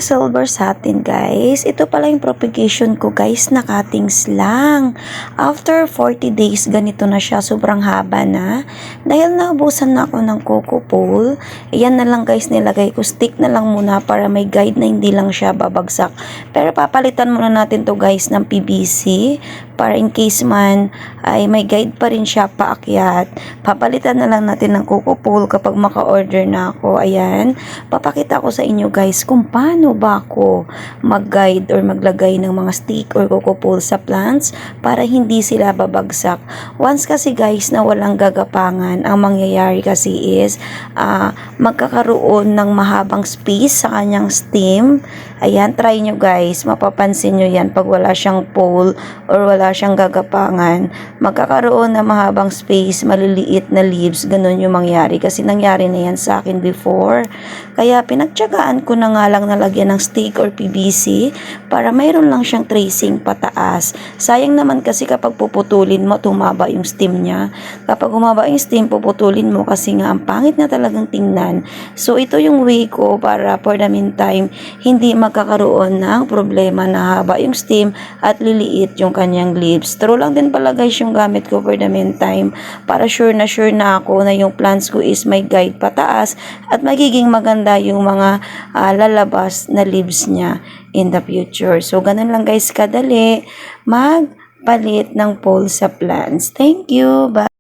sa silver satin guys, ito pala yung propagation ko guys na cuttings lang. After 40 days, ganito na siya. Sobrang haba na. Dahil naubusan na ako ng coco pole, yan na lang guys nilagay ko. Stick na lang muna para may guide na hindi lang siya babagsak. Pero papalitan muna natin to guys ng PVC para in case man ay may guide pa rin siya paakyat. Papalitan na lang natin ng coco pole kapag maka-order na ako. Ayan. Papakita ko sa inyo guys kung paano ba ako mag-guide or maglagay ng mga stick or coco pole sa plants para hindi sila babagsak. Once kasi guys na walang gagapangan, ang mangyayari kasi is magkakaroon ng mahabang space sa kanyang stem. Ayan, try nyo guys. Mapapansin nyo yan pag wala siyang pole or wala siyang gagapangan. Magkakaroon ng mahabang space, maliliit na leaves. Ganun yung mangyari. Kasi nangyari na yan sa akin before. Kaya pinagtyagaan ko na nga lang nalagyan ng stick or PVC para mayroon lang siyang tracing pataas. Sayang naman kasi kapag puputulin mo, tumaba yung stem niya. Kapag humaba yung stem, puputulin mo kasi nga ang pangit na talagang tingnan. So ito yung way ko para for the meantime, hindi magkakaroon ng problema na haba yung stem at liliit yung kanyang leaves. True lang din pala guys yung gamit ko for the meantime para sure na ako na yung plants ko is may guide pataas at magiging maganda yung mga lalabas na leaves niya in the future. So ganun lang guys kadali magpalit ng pole sa plants. Thank you. Bye.